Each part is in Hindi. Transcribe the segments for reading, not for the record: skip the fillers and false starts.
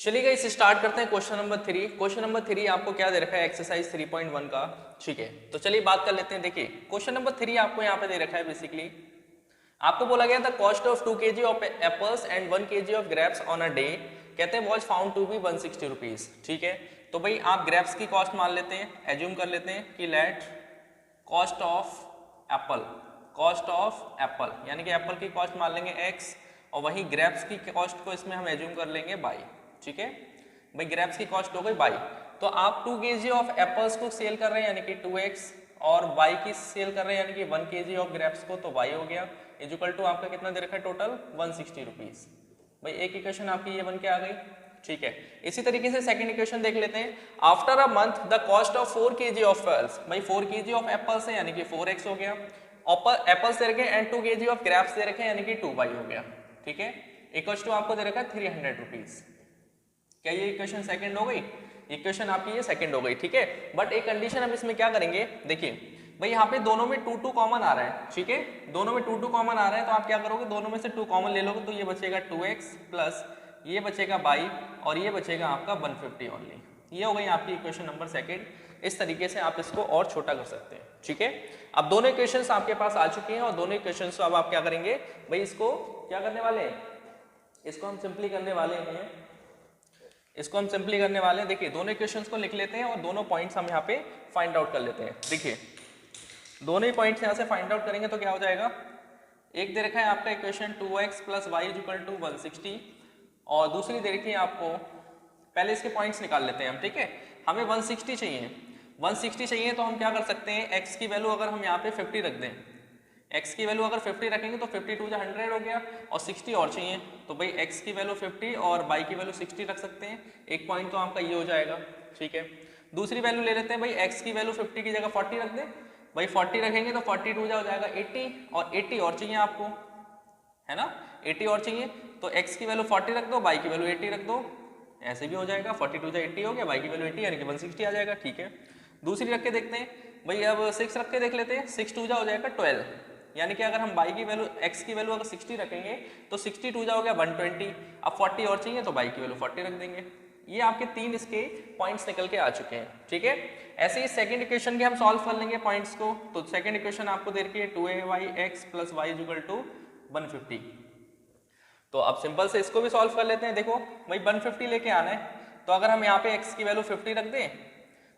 चलिए गाइस स्टार्ट करते हैं क्वेश्चन नंबर 3। क्वेश्चन नंबर 3 आपको क्या दे रखा है, एक्सरसाइज 3.1 का। ठीक है, तो चलिए बात कर लेते हैं। देखिए क्वेश्चन नंबर 3 आपको यहाँ पे दे रखा है। बेसिकली आपको बोला गया था cost of 2 kg of apples and 1 kg of grapes on a day कहते हैं was found to be 160 rupees. ठीक है, तो भाई आप ग्रेप्स की कॉस्ट मान लेते हैं, एज्यूम कर लेते हैं कि लेट कॉस्ट ऑफ एप्पल यानी कि एप्पल की कॉस्ट मान लेंगे x और वही ग्रेप्स की कॉस्ट को इसमें हम एज्यूम कर लेंगे y। ठीक है भाई, ग्रेप्स की कॉस्ट हो गई y, तो आप 2 kg ऑफ एप्पल्स को सेल कर रहे हैं यानी कि 2x और y की सेल कर रहे हैं यानी कि 1 kg ऑफ ग्रेप्स को, तो y हो गया इक्वल टू आपका कितना दे रखा है टोटल 160 रुपीज। भाई एक इक्वेशन आपकी ये बन के आ गई। ठीक है, इसी तरीके से सेकंड इक्वेशन देख लेते हैं। After a month the cost of 4 kg of apples, भाई 4 kg ऑफ एप्पल्स है यानी कि 4x हो गया, एप्पल्स दे रखे हैं एंड 2 kg ऑफ ग्रेप्स दे रखे हैं यानी कि 2y हो गया। ठीक है, इक्वल टू आपको दे रखा है 300 रुपीज। क्या ये इक्वेशन सेकंड हो गई? इक्वेशन आपकी ये सेकंड हो गई। ठीक है, बट एक कंडीशन हम इसमें क्या करेंगे, देखिए भाई यहाँ पे दोनों में 2 कॉमन आ रहा है। ठीक है, दोनों में 2 कॉमन आ रहा है, तो आप क्या करोगे, दोनों में से 2 कॉमन ले लोगे, तो ये बचेगा 2x प्लस ये बचेगा y और ये बचेगा आपका 150 ओनली। ये हो गई आपकी इक्वेशन नंबर सेकंड। इस तरीके से आप इसको और छोटा कर सकते हैं। ठीक है, अब दोनों इक्वेशंस आपके पास आ चुके हैं और दोनों इक्वेशंस को अब आप क्या करेंगे भाई, इसको क्या करने वाले हैं, इसको हम सिंपली करने वाले हैं, इसको हम सिंपली करने वाले हैं। देखिए दोनों इक्वेशंस को लिख लेते हैं और दोनों पॉइंट्स हम यहाँ पे फाइंड आउट कर लेते हैं। देखिए दोनों ही पॉइंट्स यहाँ से फाइंड आउट करेंगे तो क्या हो जाएगा, एक दे रखा है आपका equation 2x plus y equal to 160 और दूसरी दे रखी है आपको, पहले इसके पॉइंट्स निकाल लेते हैं हम। ठीक है, हमें 160 चाहिए, 160 चाहिए तो हम क्या कर सकते हैं, x की वैल्यू अगर हम यहाँ पे 50 रख दें, x की वैल्यू अगर 50 रखेंगे तो 52 जा 100 हो गया और 60 और चाहिए, तो भाई x की वैल्यू 50 और y की वैल्यू 60 रख सकते हैं। एक पॉइंट तो आपका ये हो जाएगा। ठीक है, दूसरी वैल्यू ले लेते हैं भाई, x की वैल्यू 50 की जगह 40 रख दें, भाई 40 रखेंगे तो 42 हो जाएगा 80 और 80 और चाहिए आपको, है ना, 80 और चाहिए, तो x की वैल्यू 40 रख दो, y की वैल्यू 80 रख दो, ऐसे भी हो जाएगा, 42 जा 80 हो गया, y की वैल्यू 80 यानी कि 160 आ जाएगा। ठीक है, दूसरी रख के देखते हैं भाई, अब 6 रख के देख लेते हैं, 6 2 जा हो जाएगा 12, यानी कि अगर हम y की वैल्यू x की वैल्यू अगर 60 रखेंगे तो 62 जा हो गया 120, अब 40 और चाहिए तो y की वैल्यू 40 रख देंगे। ये आपके 3 इसके पॉइंट्स निकल के आ चुके हैं। ठीक है, ऐसे ही सेकंड इक्वेशन के हम सॉल्व कर लेंगे पॉइंट्स को। तो सेकंड इक्वेशन आपको दे रखी है 2ayx plus y equal to 150। तो अब सिंपल से इसको भी सॉल्व कर लेते हैं। देखो भाई 150 लेके आना है, तो अगर हम यहाँ पे x की वैल्यू 50 रख दें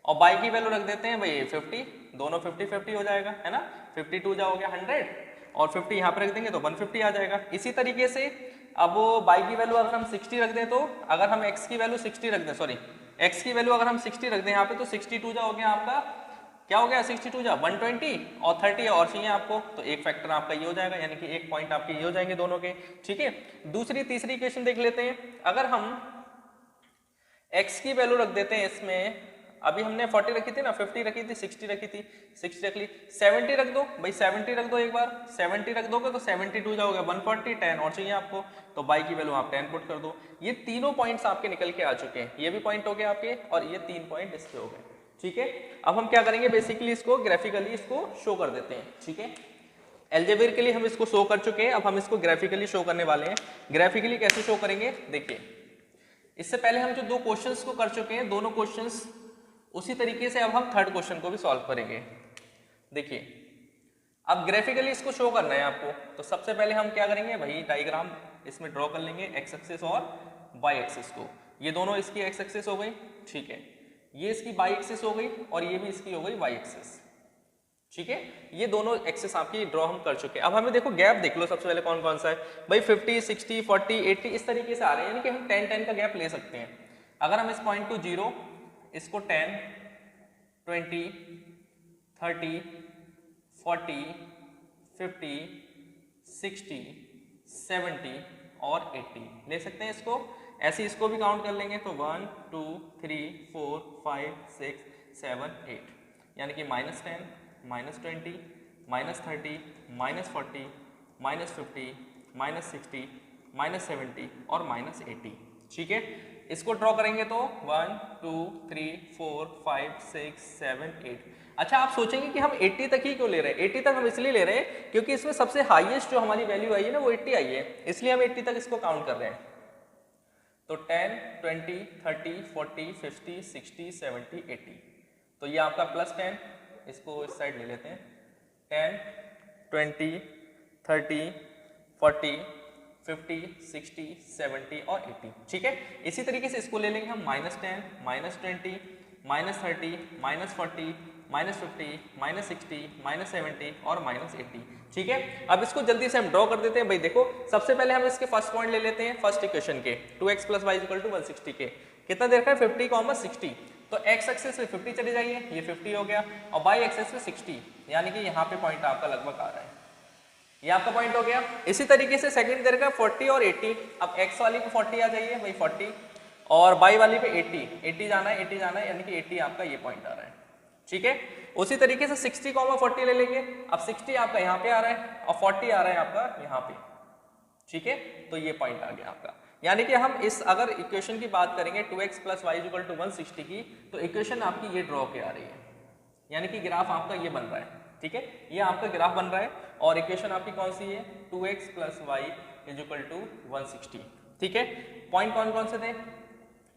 और y की वैल्यू रख देते हैं भाई 50, दोनों 50-50 हो जाएगा, है ना, 52 जा हो गया 100 और 50 यहाँ पे रख देंगे तो 150 आ जाएगा। इसी तरीके से अब y की वैल्यू अगर हम 60 रख दें, तो अगर हम x की वैल्यू 60 रख दें, सॉरी x की वैल्यू अगर हम 60 रख दें यहाँ पे, तो 62 जा हो गया आपका, क्या हो गया 62 जा 120 और 30 और चाहिए आपको, तो एक फैक्टर आपका ये हो जाएगा, यानी कि एक पॉइंट आपके ये हो जाएंगे दोनों के। ठीक है, दूसरी तीसरी इक्वेशन देख लेते हैं। अगर हम x की वैल्यू रख देते हैं इसमें, अभी हमने 40 रखी थी ना, 50 रखी थी, 60 रखी थी, 60 रख ली, 70 रख दो भाई, 70 रख दो, एक बार 70 रख दोगे तो 72 जाओगे 140, 10 और चाहिए आपको, तो y की वैल्यू आप 10 पुट कर दो। ये तीनों पॉइंट्स आपके निकल के आ चुके हैं, ये भी पॉइंट हो गए आपके और ये 3 पॉइंट इसके हो गए। ठीक है, अब हम क्या करेंगे, बेसिकली इसको ग्राफिकली इसको शो कर देते हैं। ठीक है, एल्जेब्रा के लिए हम इसको शो कर चुके हैं, अब हम इसको ग्राफिकली शो करने वाले हैं। ग्राफिकली कैसे शो करेंगे, देखिए इससे पहले हम जो 2 क्वेश्चंस को कर चुके हैं, दोनों क्वेश्चंस उसी तरीके से अब हम थर्ड क्वेश्चन को भी सॉल्व करेंगे। देखिए अब ग्राफिकली इसको शो करना है आपको, तो सबसे पहले हम क्या करेंगे भाई, डायग्राम इसमें ड्रॉ कर लेंगे एक्स एक्सिस और वाई एक्सिस को। ये दोनों इसकी एक्स एक्सिस हो गई, ठीक है, ये इसकी वाई एक्सिस हो गई और ये भी इसकी हो गई वाई एक्सिस। ठीक है, ये दोनों एक्सिस आपकी ड्रॉ हम कर चुके हैं। अब हमें देखो गैप देख लो सबसे पहले कौन कौन सा है भाई, 50 60 40 80 इस तरीके से आ रहे हैं, यानी कि हम 10 का गैप ले सकते हैं। अगर हम इस पॉइंट को 0, इसको 10 20 30 40 50 60 70 और 80 ले सकते हैं इसको। ऐसे इसको भी काउंट कर लेंगे तो 1 2 3 4 5 6 7 8, यानी कि -10 -20 -30 -40 -50 -60 -70 और -80। ठीक है, इसको ड्रॉ करेंगे तो 1 2 3 4 5 6 7 8। अच्छा आप सोचेंगे कि हम 80 तक ही क्यों ले रहे हैं, 80 तक हम इसलिए ले रहे हैं क्योंकि इसमें सबसे हाईएस्ट जो हमारी वैल्यू आई है ना वो 80 आई है, इसलिए हम 80 तक इसको काउंट कर रहे हैं। तो 10, 20, 30, 40, 50, 60, 70, 80। तो ये आपका +10, इसको इस साइड ले लेते हैं। 10, 20, 30, 40, 50, 60, 70 और 80। ठीक है, इसी तरीके से इसको ले लेंगे हम -10, -20, -30, -40, -50, -60, -70 और -80। ठीक है, अब इसको जल्दी से हम ड्रॉ कर देते हैं। भाई देखो, सबसे पहले हम इसके फर्स्ट पॉइंट ले लेते हैं, फर्स्ट इक्वेशन के 2x + y = 160 के। कितना दे रखा है 50, 60। तो x एक्सिस पे 50 चले जाइए, ये 50 हो गया, और y एक्सिस पे 60, यानी कि यहाँ पे पॉइंट आपका लगभग आ रहा है, ये आपका पॉइंट हो गया। इसी तरीके से सेकंड दे रखा है 40 और 80। अब x वाली पे 40 आ जाइए, भाई 40, और y वाली पे 80 जाना है, 80 जाना है, यानी कि 80 आपका ये पॉइंट आ रहा है। ठीक है, उसी तरीके से 60, 40 ले लेंगे। अब 60 आपका यहाँ पे आ रहा है और 40 आ रहा है आपका यहाँ पे। ठीक है, तो ये पॉइंट आ गया आपका। यानी कि हम इस अगर इक्वेशन की बात करेंगे 2x + y = 160 की, तो इक्वेशन आपकी ये ड्रॉ के आ रही है, यानी कि ग्राफ आपका ये बन रहा है। ठीक है, ये आपका ग्राफ बन रहा है और इक्वेशन आपकी कौन सी है 2x + y = 160। ठीक है, पॉइंट कौन कौन से थे,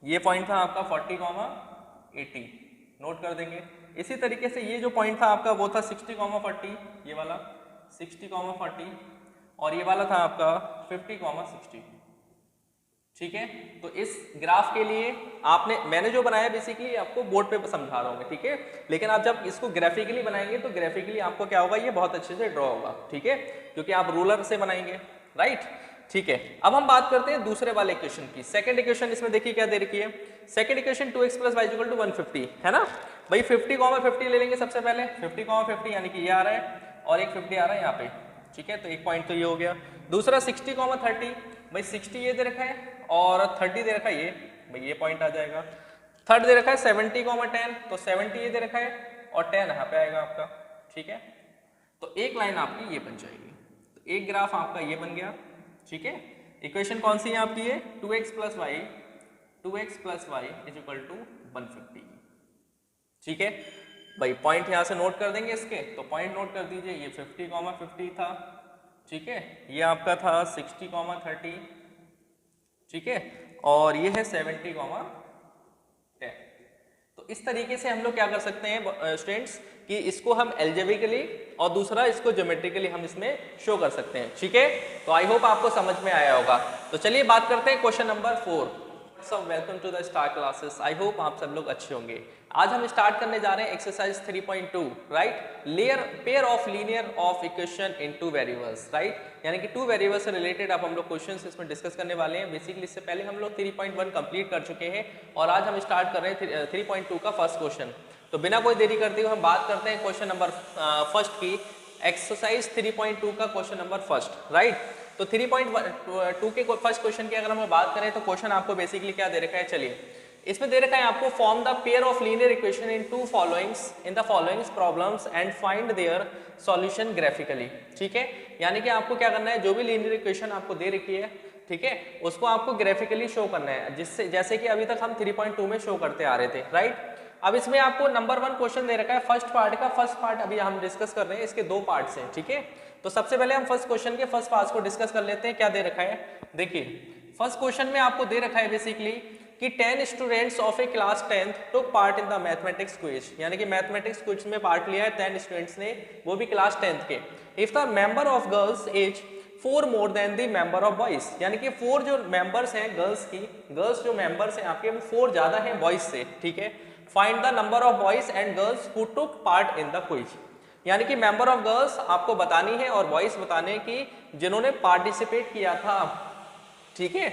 ये पॉइंट था आपका 40, 80, नोट कर देंगे। इसी तरीके से ये जो पॉइंट था आपका वो था 60, 40, ये वाला 60, 40, और ये वाला था आपका 50, 60। ठीक है, तो इस ग्राफ के लिए मैंने जो बनाया बेसिकली आपको बोर्ड पे समझा रहा हूँ, ठीक है, लेकिन आप जब इसको ग्राफिकली बनाएंगे तो ग्राफिकली आपको क्या होगा, ये बहुत अच्छे से ड्रॉ होगा। ठीक है, क्योंकि आप रूलर से बनाएंगे, राइट। ठीक है, अब हम बात करते हैं दूसरे वाले इक्वेशन की। सेकंड इक्वेशन इसमें देखिए क्या दे रखी है, सेकंड इक्वेशन 2x + y = 150 है ना। भाई 50, 50 ले लेंगे सबसे पहले, 50, 50 यानी कि ये आ रहा है और एक 50 आ रहा है यहाँ पे। ठीक है, तो एक पॉइंट तो ये हो गया। दूसरा 60, 30, भाई 60 ये दे रखा है और 30 दे रखा है ये, भाई ये पॉइंट आ जाएगा। थर्ड दे रखा है 70, 10, तो 70 ये दे रखा है और 10 यहाँ पे आएगा आपका। ठीक है, तो एक लाइन आपकी ये बन जाएगी, तो एक ग्राफ आपका ये बन गया। ठीक है, इक्वेशन कौन सी है आपकी, ये 2x + y = 150। ठीक है भाई, पॉइंट यहाँ से नोट कर देंगे इसके, तो पॉइंट नोट कर दीजिए, ये 50, 50 था। ठीक है, ये आपका था 60, 30। ठीक है, और ये है 70, 10। तो इस तरीके से हम लोग क्या कर सकते हैं स्टूडेंट्स कि इसको हम अलजेब्रिकली और दूसरा इसको ज्योमेट्रिकली हम इसमें शो कर सकते हैं। ठीक है, तो आई होप आपको समझ में आया होगा। तो चलिए बात करते हैं question number 4। Welcome to the star classes, I hope आप सब लोग अच्छे होंगे। आज हम स्टार्ट करने जा रहे हैं exercise 3.2, right, pair of linear of equation in 2 variables, right, यानी कि 2 वेरिएबल्स से रिलेटेड अब हम लोग क्वेश्चंस इसमें डिस्कस करने वाले हैं। बेसिकली इससे पहले हम लोग 3.1 कंप्लीट कर चुके हैं और आज हम स्टार्ट कर रहे हैं 3.2 का फर्स्ट क्वेश्चन। तो बिना कोई देरी करते हुए हम बात करते हैं क्वेश्चन नंबर फर्स्ट की, एक्सरसाइज 3.2 का क्वेश्चन नंबर फर्स्ट, राइट। तो 3.2 के फर्स्ट क्वेश्चन की अगर हम बात करें तो क्वेश्चन आपको बेसिकली क्या दे रखा है, चलिए इसमें दे रखा है आपको, form the pair of linear equation in the following problems and find their solution graphically. ठीक है, यानी कि आपको क्या करना है, जो भी लीनियर इक्वेशन आपको दे रखी है, ठीक है, उसको आपको ग्राफिकली शो करना है, जिससे जैसे कि अभी तक हम 3.2 में शो करते आ रहे थे, राइट। अब इसमें आपको नंबर 1 क्वेश्चन दे रखा है फर्स्ट पार्ट अभी हम डिस्कस कर रहे हैं, इसके 2 पार्ट्स हैं। ठीक है, तो सबसे पहले हम फर्स्ट क्वेश्चन के फर्स्ट पार्ट को डिस्कस कर लेते हैं। क्या दे रखा है, देखिए फर्स्ट क्वेश्चन में आपको दे रखा है बेसिकली कि 10 students of A class 10th took part in the mathematics quiz, यानी कि मैथमेटिक्स क्विज में पार्ट लिया है 10 स्टूडेंट्स ने, वो भी क्लास 10th के। If the member of girls is 4 more than the member of boys, यानी कि 4 जो मेंबर्स हैं गर्ल्स जो मेंबर्स हैं आपके वो 4 ज्यादा हैं बॉयज से। ठीक है, find the number of boys and girls who took part in the quiz, यानी कि मेंबर ऑफ गर्ल्स आपको बतानी है और बॉयज बताने की जिन्होंने पार्टिसिपेट किया था। ठीक है,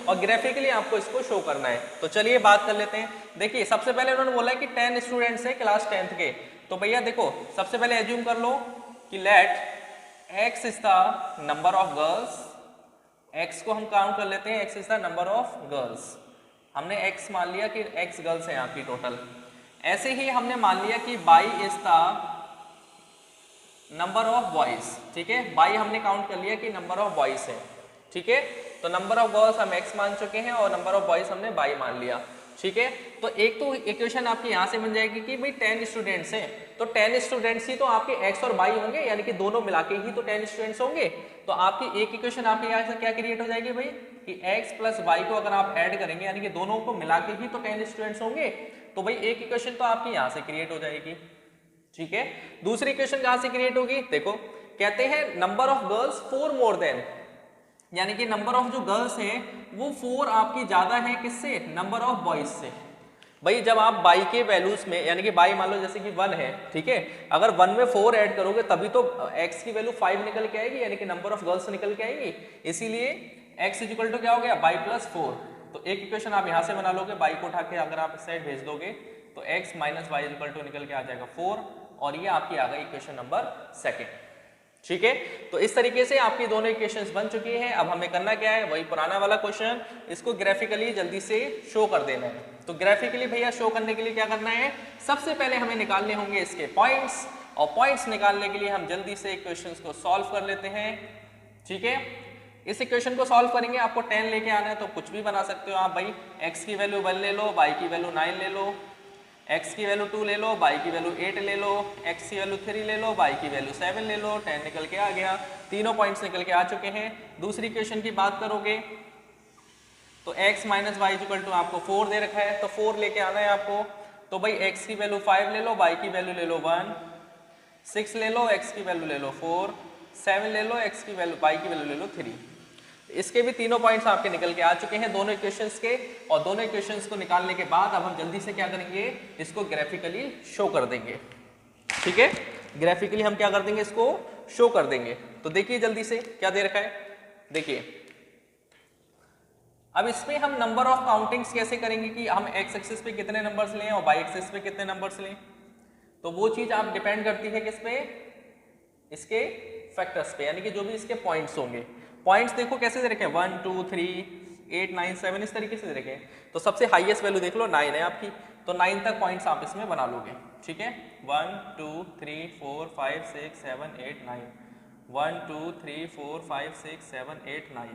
और ग्राफिकली आपको इसको शो करना है। तो चलिए बात कर लेते हैं। देखिए सबसे पहले उन्होंने बोला है कि 10 स्टूडेंट्स हैं क्लास 10th के, तो भैया देखो सबसे पहले एज्यूम कर लो कि let x is the number of girls, x को हम काउंट कर लेते हैं, x is the number of girls. हमने x मान लिया कि x गर्ल्स हैं आपकी टोटल। ऐसे ही हमने मान लिया कि y is the number of boys. ठीक है, y हमने काउंट कर लिया कि नंबर ऑफ बॉयज है। ठीक है, तो नंबर ऑफ गर्ल्स हम x मान चुके हैं और नंबर ऑफ बॉयज हमने y मान लिया। ठीक है, तो एक तो इक्वेशन आपकी यहाँ से बन जाएगी कि भाई 10 स्टूडेंट्स हैं, तो 10 स्टूडेंट्स ही तो आपके x और y होंगे, यानी कि दोनों मिला के ही तो 10 स्टूडेंट्स होंगे। तो आपकी एक इक्वेशन आपके यहाँ से क्या क्रिएट हो जाएगी भाई कि x प्लस वाई को अगर आप ऐड करेंगे यानी कि दोनों को मिला के ही तो 10 स्टूडेंट्स होंगे, तो भाई एक इक्वेशन तो आपकी यहाँ से क्रिएट हो जाएगी। ठीक है, दूसरी इक्वेशन कहाँ से क्रिएट होगी, देखो कहते हैं number of girls 4 more then, यानी कि नंबर ऑफ जो गर्ल्स हैं वो 4 आपकी ज्यादा है किससे, नंबर ऑफ बॉयज से। भाई जब आप बाई के वैल्यूज में यानी कि बाई मान लो जैसे कि 1 है, ठीक है, अगर 1 में 4 ऐड करोगे तभी तो x की वैल्यू 5 निकल के आएगी, यानी कि नंबर ऑफ गर्ल्स निकल के आएंगी। इसीलिए x इक्वल टू क्या हो गया, बाई प्लस 4। तो एक इक्वेशन आप यहाँ से बना लोगे, बाई को उठा के अगर आप इस साइड भेज दोगे तो x minus y equal to निकल के आ जाएगा 4, और ये आपकी आ गई इक्वेशन नंबर 2। ठीक है, तो इस तरीके से आपकी दोनों इक्वेशंस बन चुकी हैं। अब हमें करना क्या है, वही पुराना वाला क्वेश्चन, इसको ग्राफिकली जल्दी से शो कर देना है। तो ग्राफिकली भैया शो करने के लिए क्या करना है, सबसे पहले हमें निकालने होंगे इसके पॉइंट्स, और पॉइंट्स निकालने के लिए हम जल्दी से इक्वेशंस को सॉल्व कर लेते हैं। ठीक है, इस इक्वेशन को सॉल्व करेंगे, आपको 10 लेके आना है तो कुछ भी बना सकते हो आप भाई, x की वैल्यू 1 ले लो, y की वैल्यू 9 ले लो, x की वैल्यू 2 ले लो, y की वैल्यू 8 ले लो, x की वैल्यू 3 ले लो, y की वैल्यू 7 ले लो, 10 निकल के आ गया, तीनों पॉइंट्स निकल के आ चुके हैं। दूसरी इक्वेशन की बात करोगे तो x minus y equal to आपको 4 दे रखा है, तो 4 लेके आना है आपको। तो भाई x की वैल्यू 5 ले लो, y की वैल्यू ले लो 1, 6 ले लो, x की वैल्यू ले लो 4, 7 ले लो, x की वैल्यू y की वैल्यू ले लो 3। इसके भी तीनों पॉइंट्स आपके निकल के आ चुके हैं दोनों इक्वेशंस के, और दोनों इक्वेशंस को निकालने के बाद अब हम जल्दी से क्या करेंगे, इसको ग्राफिकली शो कर देंगे। ठीक है, ग्राफिकली हम क्या कर देंगे, इसको शो कर देंगे। तो देखिए जल्दी से क्या दे रखा है, देखिए अब इसमें हम नंबर ऑफ काउंटिंग्स कैसे करेंगे कि हम x एक्सिस पे कितने नंबर्स लें और y एक्सिस पे कितने नंबर्स लें, तो वो चीज आप डिपेंड करती है किस पे, इसके फैक्टर्स पे, यानी कि जो भी इसके पॉइंट्स होंगे। पॉइंट्स देखो कैसे दे रखे हैं, 1 2 3 8 9 7 इस तरीके से दे रखे हैं। तो सबसे हाईएस्ट वैल्यू देख लो 9 है आपकी, तो 9 तक पॉइंट्स आप इसमें बना लोगे। ठीक है, 1 2 3 4 5 6 7 8 9, 1 2 3 4 5 6 7 8 9,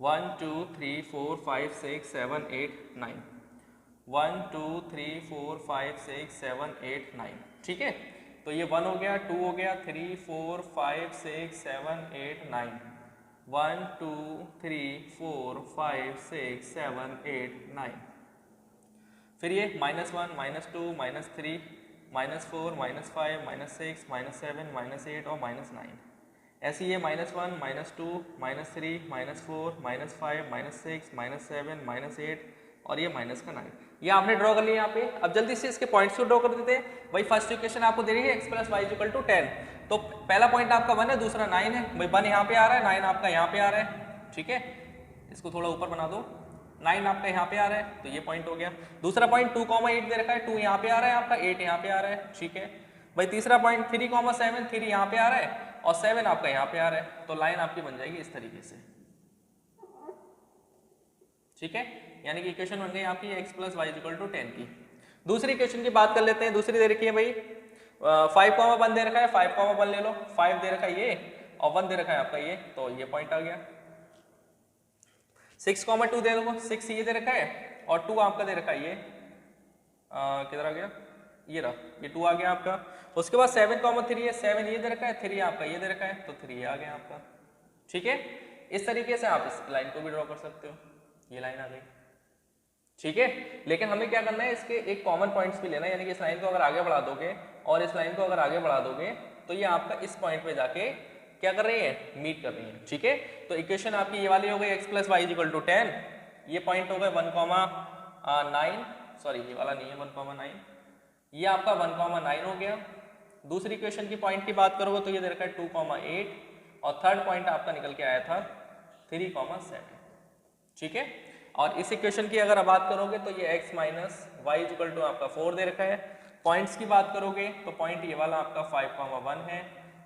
1 2 3 4 5 6 7 8 9, 1 2 3 4 5 6 7 8 9। ठीक है, तो ये 1 हो गया, 2 हो गया, 3 4 5 6 7 8 9, 1 2 3 4 5 6 7 8 9। फिर ये -1 -2 -3 -4 -5 -6 -7 -8 और -9। ऐसे ये -1 -2 -3 -4 -5 -6 -7 -8 और ये -9, ये आपने ड्रॉ कर लिया यहाँ पे। अब जल्दी से इसके पॉइंट्स को ड्रॉ कर देते हैं। भाई फर्स्ट इक्वेशन आपको दे रही है x plus y equal to 10, तो पहला पॉइंट आपका 1 है, दूसरा 9 है। भाई 1 यहाँ पे आ रहा है, 9 आपका यहाँ पे आ रहा है। ठीक है, इसको थोड़ा ऊपर बना दो, 9 आपका यहाँ पे आ रहा है, तो ये पॉइंट हो गया। दूसरा पॉइंट 2,8 दे रखा है, 2 यहाँ पे आ रहा है आपका, 8 यहाँ पे आ रहा है। ठीक है भाई, तीसरा पॉइंट 3,7, 3 यहाँ पे आ रहा है और 7 आपका यहाँ पे आ रहा है, तो लाइन आपकी बन जाएगी इस तरीके से। ठीक है, यानी कि इक्वेशन बन गई आपकी x plus y equal to 10 की। दूसरी इक्वेशन की बात कर लेते हैं। दूसरी दे रखी है भाई 5,1 दे रखा है, 5,1 ले लो, 5 दे रखा है ये और 1 दे रखा है आपका ये, तो ये पॉइंट आ गया। 6,2 दे दो, 6 ये दे रखा है और 2 आपका दे रखा है ये, किधर आ गया, ये रहा, ये 2 आ गया आपका। उसके बाद 7,3 है, 7 ये दे रखा है, 3 आपका ये दे रखा है, तो 3 ये आ गया आपका। ठीक है, इस तरीके से आप इस लाइन को भी ड्रॉ कर सकते हो, ये लाइन आ गई। ठीक है, लेकिन हमें क्या करना है, इसके एक कॉमन पॉइंट्स भी लेना है, यानी कि इस लाइन को अगर आगे बढ़ा दोगे और इस लाइन को अगर आगे बढ़ा दोगे तो ये आपका इस पॉइंट पे जाके क्या कर रही है, मीट कर रही है। ठीक है, तो इक्वेशन आपकी ये वाली हो गई x plus y equal to 10, ये पॉइंट हो गए 1,9, सॉरी ये वाला नहीं है 1,9, ये आपका 1,9 हो गया। दूसरी इक्वेशन की पॉइंट की बात करोगे तो ये दे रखा है 2,8 और थर्ड पॉइंट आपका निकल के आया था 3,7। ठीक है, और इस इक्वेशन की अगर आप बात करोगे तो ये x minus y equal to आपका 4 दे रखा है। पॉइंट्स की बात करोगे तो पॉइंट ये वाला आपका 5,1 है,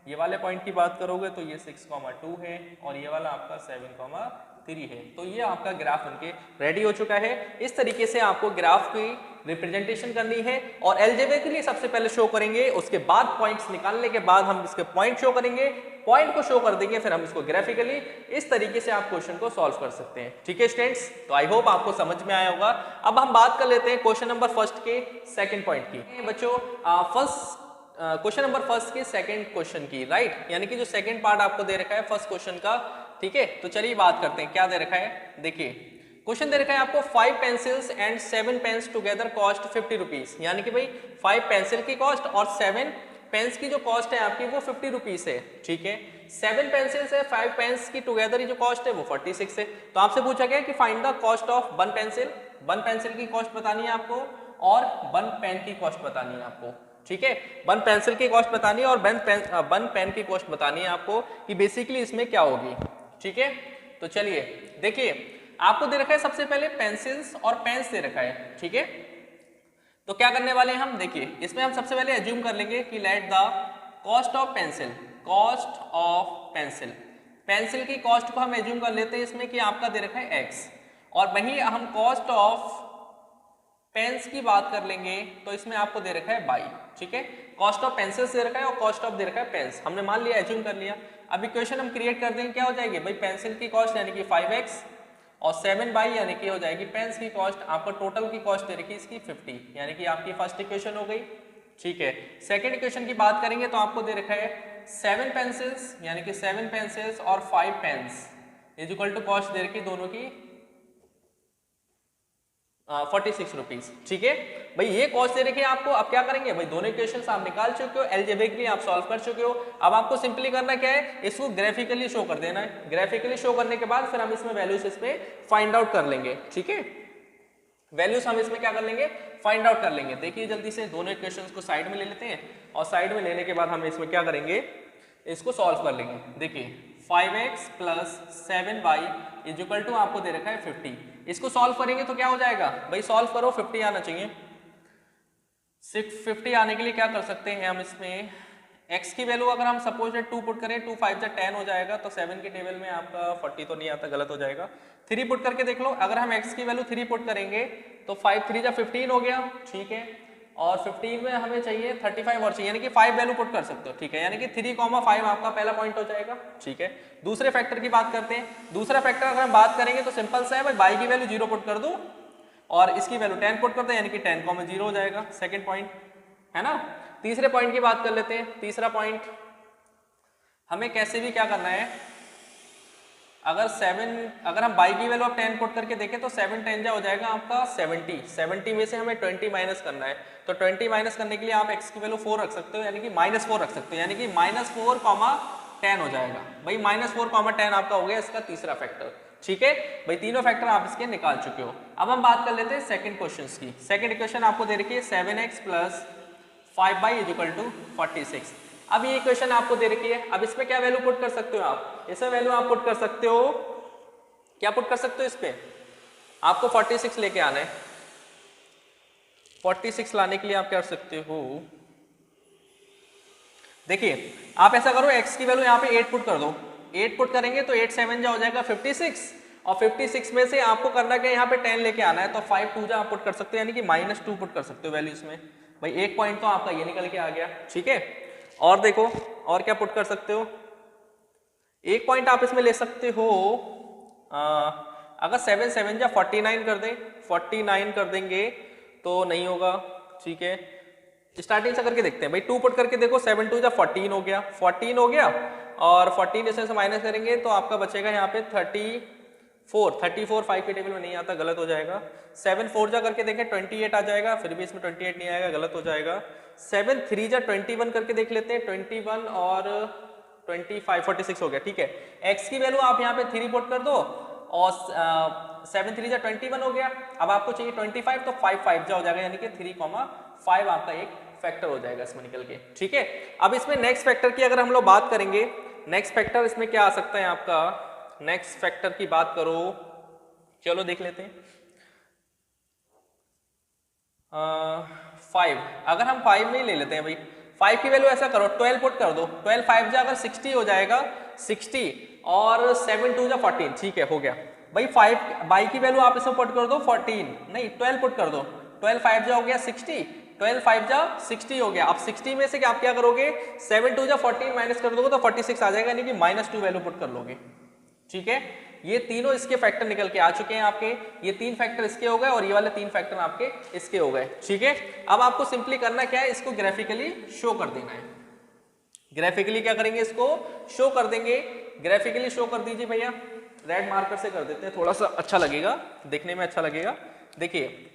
ये वाले पॉइंट की बात करोगे तो ये 6,2 है और ये वाला आपका 7,3 है। तो ये आपका ग्राफ बनके रेडी हो चुका है। इस तरीके से आपको ग्राफ की रिप्रेजेंटेशन करनी है और अलजेब्रा के लिए सबसे पहले शो करेंगे, उसके बाद पॉइंट्स निकालने के बाद हम इसके पॉइंट शो करेंगे, पॉइंट को शो कर देंगे, फिर हम इसको ग्राफिकली इस तरीके से आप क्वेश्चन को सॉल्व कर सकते हैं। ठीक है स्टूडेंट्स, तो आई होप आपको समझ में आया होगा। अब हम बात कर लेते हैं क्वेश्चन नंबर फर्स्ट के सेकंड पॉइंट की। बच्चों फर्स्ट क्वेश्चन नंबर फर्स्ट के सेकंड क्वेश्चन की, राइट, यानी कि जो सेकंड पार्ट आपको दे रखा है फर्स्ट क्वेश्चन का, ठीक है। तो चलिए बात करते हैं क्या दे रखा है। देखिए क्वेश्चन दे रखा है आपको 5 pencils and 7 pens together cost 50 rupees, यानी कि भाई 5 पेंसिल की कॉस्ट और 7 पेन्स की जो कॉस्ट है आपकी वो 50 रुपीज है, ठीक है। 7 पेंसिल्स है, 5 पेन्स की टुगेदर ही जो कॉस्ट है वो 46 है। तो आपसे पूछा गया कि find the cost of 1 pencil, 1 pencil की कॉस्ट बतानी है आपको और 1 पेन की कॉस्ट बतानी है आपको, ठीक है। 1 पेंसिल की कॉस्ट बतानी है और 1 पेन की कॉस्ट बतानी है आपको कि बेसिकली इसमें क्या होगी, ठीक है। तो चलिए देखिए आपको दे रखा है सबसे पहले पेंसिल्स और पेन्स दे रखा है, ठीक है। तो क्या करने वाले हैं हम, देखिए इसमें हम सबसे पहले एज्यूम कर लेंगे कि let the cost of pencil, cost of pencil, pencil की कॉस्ट को हम एज्यूम कर लेते हैं इसमें कि आपका दे रखा है x, और वहीं हम कॉस्ट ऑफ पेन्स की बात कर लेंगे तो इसमें आपको दे रखा है y, ठीक है। कॉस्ट ऑफ पेंसिल्स दे रखा है और कॉस्ट ऑफ दे रखा है पेन्स, हमने मान लिया, एज्यूम कर लिया। अब इक्वेशन हम क्रिएट कर देंगे, क्या हो जाएगी भाई, पेंसिल की कॉस्ट यानी कि 5x और 7y यानी कि हो जाएगी पेन्स की कॉस्ट, आपको टोटल की कॉस्ट दे रखी इसकी 50, यानी कि आपकी फर्स्ट इक्वेशन हो गई, ठीक है। सेकंड इक्वेशन की बात करेंगे तो आपको दे रखा है 7 पेंसिल्स यानी कि 7 पेंसिल्स और 5 pens is equal to cost दे रखी दोनों की 46 रुपीज, ठीक है। भाई ये कॉस्ट दे रखी है आपको, अब क्या करेंगे भाई, दोनों इक्वेशंस आप निकाल चुके हो, अलजेब्रिकली आप सॉल्व कर चुके हो। अब आपको सिंपली करना क्या है, इसको ग्राफिकली शो कर देना है। ग्राफिकली शो करने के बाद फिर हम इसमें वैल्यूज इसमें फाइंड आउट कर लेंगे, ठीक है। वैल्यूज हम इसमें क्या कर लेंगे, फाइंड आउट कर लेंगे। देखिए जल्दी से दोनों इक्वेशंस को साइड में ले लेते हैं और साइड में लेने के बाद हम इसमें क्या करेंगे, इसको सॉल्व कर लेंगे। देखिए 5x plus 7y is equal to आपको दे रखा है 50, इसको सॉल्व करेंगे तो क्या हो जाएगा भाई, सॉल्व करो 50 आना चाहिए। 50 आने के लिए क्या कर सकते हैं हम, इसमें x की वैल्यू अगर हम सपोज 2 पुट करें, 2 5 जा 10 हो जाएगा, तो 7 के टेबल में आपका 40 तो नहीं आता, गलत हो जाएगा। 3 पुट करके देख लो, अगर हम x की वैल्यू 3 पुट करेंगे तो 5 3 जा 15 हो गया, ठीक है। और 15 में हमें चाहिए 35 और चाहिए, यानी कि 5 वैल्यू पुट कर सकते हो, ठीक है। यानी कि 3,5 आपका पहला पॉइंट हो जाएगा, ठीक है। दूसरे फैक्टर की बात करते हैं। दूसरा फैक्टर अगर हम बात करेंगे तो सिंपल सा है भाई, y की वैल्यू 0 पुट कर दो और इसकी वैल्यू 10 पुट कर दो, यानी कि 10,0 हो जाएगा, सेकंड पॉइंट है ना। तीसरे पॉइंट की बात कर लेते हैं। तीसरा पॉइंट हमें कैसे भी क्या करना है, अगर हम y की वैल्यू आप 10 पुट करके देखें तो 7 10 जा हो जाएगा आपका 70 में से हमें 20 माइनस करना है, तो 20 माइनस करने के लिए आप x की वैल्यू 4 रख सकते हो, यानी कि -4 रख सकते हो, यानी कि -4, 10 हो जाएगा भाई। -4, 10 आपका हो गया इसका तीसरा फैक्टर, ठीक है भाई। तीनों फैक्टर आप इसके निकाल चुके हो। अब हम बात कर लेते हैं सेकंड क्वेश्चन की। सेकंड इक्वेशन आपको दे रखी है 7x plus 5y is equal to 46। अब ये इक्वेशन आपको दे रखी है, अब इसमें क्या वैल्यू पुट कर सकते हो आप, इसमें वैल्यू आप पुट कर सकते हो, क्या पुट कर सकते हो, इस पे आपको 46 लेके आना है। 46 लाने के लिए आप क्या कर सकते हो, देखिए आप ऐसा करो, x की वैल्यू यहाँ पे 8 पुट कर दो। 8 पुट करेंगे तो 8 7 जा हो जाएगा 56, और 56 में से आपको करना क्या, यहाँ पे 10 लेके आना है, तो 5 2 जा आप पुट कर सकते हो, यानी कि -2 पुट कर सकते हो वैल्यू इसमें। भाई एक पॉइंट तो आपका ये निकल के आ गया, ठीक है। और देखो और क्या पुट कर सकते हो, एक पॉइंट आप इसमें ले सकते हो, अगर 7 7 जा 49 कर दें, 49 कर देंगे तो नहीं होगा, ठीक है। स्टार्टिंग से करके देखते हैं भाई, 2 पुट करके देखो, 7 2 जा 14 हो गया, 14 हो गया, और 14 इसमें से माइनस करेंगे तो आपका बचेगा यहाँ पे 34 5 के टेबल में नहीं आता, गलत हो जाएगा। 7 4 जा करके देखें 28 आ जाएगा, फिर भी इसमें 28 नहीं आएगा, गलत हो जाएगा। 7 3 जा 21 करके देख लेते हैं, 21 और 25 46 हो गया, ठीक है। x की वैल्यू आप यहाँ पे 3 पुट कर दो और 7 3 जा 21 हो गया। अब आपको चाहिए 25, तो 5 5 जा हो जाएगा, यानी कि 3,5 आपका एक फैक्टर हो जाएगा इसमें निकल के, ठीक है। अब इसमें नेक्स्ट फैक्टर की अगर हम लोग बात करेंगे, नेक्स्ट फैक्टर इसमें क्या आ सकता है आपका, नेक्स्ट फैक्टर की बात करो, चलो देख लेते हैं। 5, अगर हम 5 में ही ले लेते हैं भाई, 5 की वैल्यू ऐसा करो 12 पुट कर दो, 12 5 जा अगर 60 हो जाएगा, 60 और 7 2 जा 14, ठीक है, हो गया भाई। 5 y की वैल्यू आप इसमें पुट कर दो 14, नहीं 12 पुट कर दो, 12 5 जा हो गया 60, 12 5 जा 60 हो गया। अब 60 में से आप क्या करोगे, 7 2 जा 14 माइनस कर दोगे तो 46 आ जाएगा, यानी कि -2 वैल्यू पुट कर लोगे, ठीक है। ये तीनों इसके फैक्टर निकल के आ चुके हैं आपके, ये 3 फैक्टर इसके हो गए और ये वाले 3 फैक्टर आपके इसके हो गए, ठीक है। अब आपको सिंपली करना क्या है, इसको ग्राफिकली शो कर देना है। ग्राफिकली क्या करेंगे, इसको शो कर देंगे। ग्राफिकली शो कर दीजिए भैया, रेड मार्कर से कर देते हैं, थोड़ा सा अच्छा लगेगा, देखने में अच्छा लगेगा। देखिए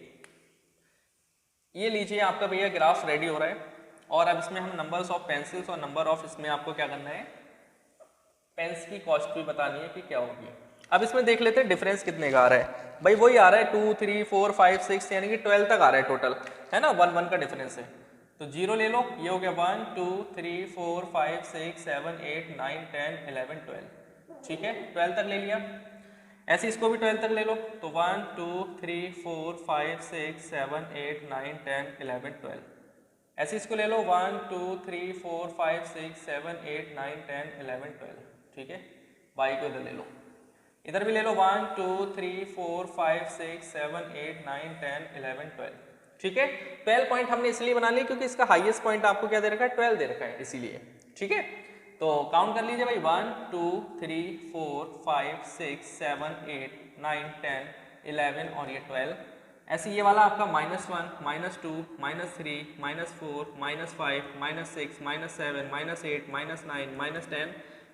ये लीजिए आपका भैया ग्राफ रेडी हो रहा है, और अब इसमें हम नंबर्स ऑफ पेंसिल्स और नंबर ऑफ, इसमें आपको क्या करना है, पेन्स की कॉस्ट भी बतानी है कि क्या होगी। अब इसमें देख लेते हैं डिफरेंस कितने का आ रहा है। भाई वही आ रहा है 2 3 4 5 6 यानी कि 12 तक आ रहा है टोटल, है ना, 1 1 का डिफरेंस है। तो 0 ले लो, ये हो गया 1 2 3 4 5 6 7 8 9 10 11 12, ठीक है, 12 तक ले लिया। ऐसे इसको भी 12 तक ले लो, तो 1 2 3 4 5 6 7 8 9 10 11 12। ऐसे इसको ले लो 1 2 3 4 5 6 7 8 9 10 11 12, ठीक है। y को इधर ले लो, इधर भी ले लो 1 2 3 4 5 6 7 8 9 10 11 12, ठीक है। 12 पॉइंट हमने इसलिए बना लिया क्योंकि इसका हाईएस्ट पॉइंट आपको क्या दे रखा है, 12 दे रखा है, इसीलिए, ठीक है। तो काउंट कर लीजिए भाई 1 2 3 4 5 6 7 8 9 10 11 और ये 12। ऐसे ये वाला आपका -1 -2 -3 -4 -5 -6 -7 -8 -9 -10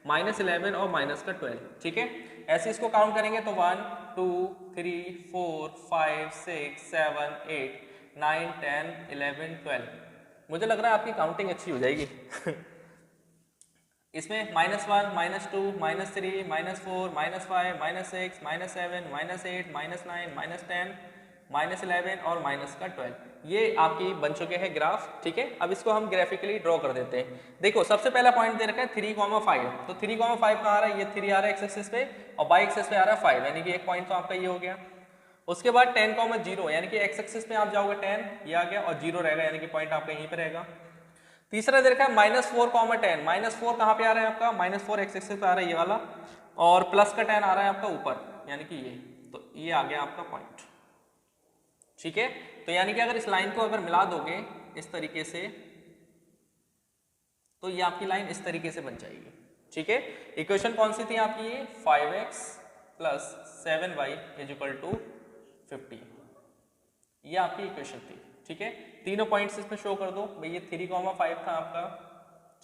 -11 और माइनस का 12, ठीक है। ऐसे इसको काउंट करेंगे तो 1 2 3 4 5 6 7 8 9 10 11 12। मुझे लग रहा है आपकी काउंटिंग अच्छी हो जाएगी इसमें -1 -2 -3 -4 -5 -6 -7 -8 -9 -10 -11 और माइनस का 12, ये आपकी बन चुके हैं ग्राफ, ठीक है। अब इसको हम ग्राफिकली ड्रॉ कर देते हैं। देखो सबसे पहला पॉइंट दे रखा है 3,5, तो 3,5 कहाँ आ रहा है, ये 3 आ रहा है एक्स एक्सिस पे और वाई एक्सिस पे आ रहा है 5, यानी कि एक पॉइंट तो आपका ये हो गया। उसके बाद 10,0 यानी कि एक्स एक्सिस पे आप जाओगे 10 ये आ गया और 0 रहेगा, यानी कि पॉइंट आपका यहीं पे रहेगा। तीसरा दे रखा है -4,10, -4 कहाँ पे आ रहा है आपका, -4 एक्स एक्सिस पे आ रहा है ये वाला, और प्लस का 10 आ रहा है आपका ऊपर, यानी कि ये, तो ये आ गया आपका पॉइंट, ठीक है। तो यानी कि अगर इस लाइन को अगर मिला दोगे इस तरीके से, तो ये आपकी लाइन इस तरीके से बन जाएगी, ठीक है। इक्वेशन कौन सी थी आपकी, ये 5x + 7y = 50, ये आपकी इक्वेशन थी, ठीक है। तीनों पॉइंट्स इसमें शो कर दो भाई, ये 3,5 था आपका,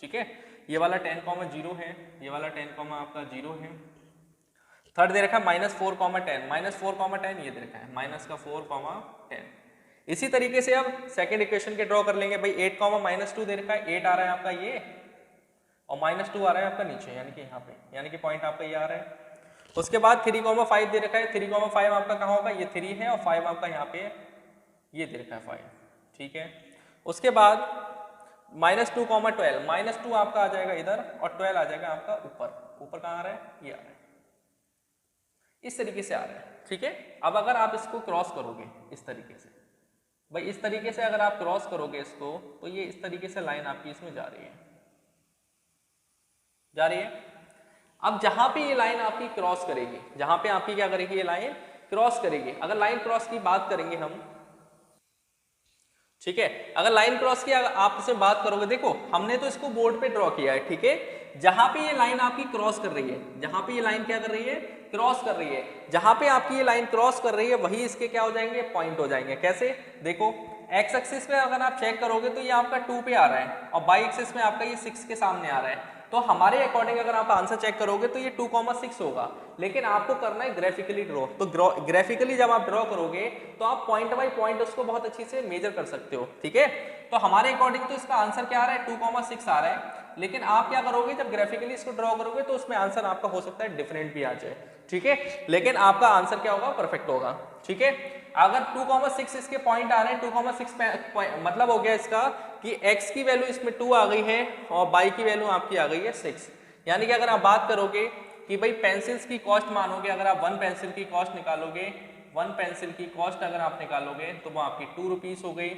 ठीक है। ये वाला 10,0 है, ये वाला 10, आपका 0 है। थर्ड दे रखा है -4,10, -4,10 ये दे रखा है, -4,10। इसी तरीके से अब सेकंड इक्वेशन के ड्रॉ कर लेंगे भाई, 8, -2 दे रखा है, 8 आ रहा है आपका ये, और -2 आ रहा है आपका नीचे, यानी कि यहाँ पे, यानी कि पॉइंट आपका ये आ रहा है। उसके बाद 3,5 दे रखा है, 3,5 आपका कहाँ होगा, ये 3 है, और 5 आपका यहाँ पे ये दे रखा है 5, ठीक है। उसके बाद -2, -12, -2 आपका आ जाएगा इधर और 12 आ जाएगा आपका ऊपर, ऊपर कहाँ आ रहा है, ये आ रहा है, इस तरीके से आ रहा है, ठीक है। अब अगर आप इसको क्रॉस करोगे इस तरीके से, भाई इस तरीके से अगर आप क्रॉस करोगे इसको, तो ये इस तरीके से लाइन आपकी इसमें जा रही है, जा रही है। अब जहां पे ये लाइन आपकी क्रॉस करेगी, जहां पे आपकी क्या करेगी, ये लाइन क्रॉस करेगी। अगर लाइन क्रॉस की बात करेंगे हम, ठीक है, अगर लाइन क्रॉस की आप इसमें बात करोगे, देखो हमने तो इसको बोर्ड पे ड्रॉ किया है, ठीक है। जहां पे ये लाइन आपकी क्रॉस कर रही है, जहां पे ये लाइन क्या कर रही है, क्रॉस कर रही है, जहां पे आपकी ये लाइन क्रॉस कर रही है वही इसके क्या हो जाएंगे, पॉइंट हो जाएंगे। कैसे, देखो एक्स एक्सिस पे अगर आप चेक करोगे तो ये आपका 2 पे आ रहा है, और वाई एक्सिस में आपका ये 6 के सामने आ रहा है। तो हमारे अकॉर्डिंग अगर आप आंसर चेक करोगे तो ये 2,6 होगा, लेकिन आपको करना है ग्राफिकली ड्रॉ। तो ग्राफिकली जब आप ड्रॉ करोगे तो आप पॉइंट बाय पॉइंट उसको बहुत अच्छी से मेजर कर सकते हो, ठीक है। तो हमारे अकॉर्डिंग तो इसका आंसर क्या आ रहा है, 2,6 आ रहा है, लेकिन आप क्या करोगे, जब ग्राफिकली इसको ड्रॉ करोगे तो उसमें आंसर आपका हो सकता है डिफरेंट भी आ जाए, ठीक है, लेकिन आपका आंसर क्या होगा, परफेक्ट होगा, ठीक है। अगर 2,6 इसके पॉइंट आ रहे हैं, 2,6 मतलब हो गया इसका कि x की वैल्यू इसमें 2 आ गई है और y की वैल्यू आपकी आ गई है 6। यानी कि अगर आप बात करोगे कि भाई पेंसिल्स की कॉस्ट मानोगे, अगर आप 1 पेंसिल की कॉस्ट निकालोगे, 1 पेंसिल की कॉस्ट अगर आप निकालोगे तो वो आपकी 2 रुपीज हो गई,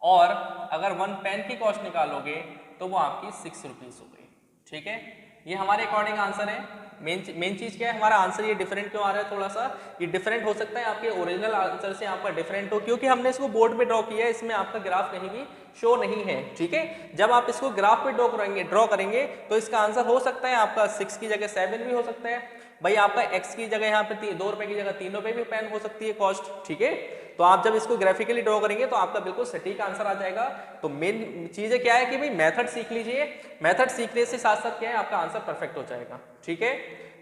और अगर 1 पेन की कॉस्ट निकालोगे तो वो आपकी 6 रुपीज हो गई, ठीक है। ये हमारे अकॉर्डिंग आंसर है। मेन चीज क्या है, हमारा आंसर ये डिफरेंट क्यों आ रहा है, थोड़ा सा ये डिफरेंट हो सकता है आपके ओरिजिनल आंसर से आपका डिफरेंट हो, क्योंकि हमने इसको बोर्ड पे ड्रॉ किया है, इसमें आपका ग्राफ कहीं भी शो नहीं है, ठीक है। जब आप इसको ग्राफ पे ड्रॉ करेंगे तो इसका आंसर हो सकता है आपका 6 की जगह 7 भी हो सकता है, भाई आपका x की जगह यहाँ पे 2 रुपए की जगह 3 रुपए भी पेन हो सकती है कॉस्ट, ठीक है। तो आप जब इसको ग्राफिकली ड्रॉ करेंगे तो आपका बिल्कुल सटीक आंसर आ जाएगा। तो मेन चीज क्या है कि भाई मेथड सीख लीजिए, मेथड सीखने से साथ साथ क्या है आपका आंसर परफेक्ट हो जाएगा, ठीक है।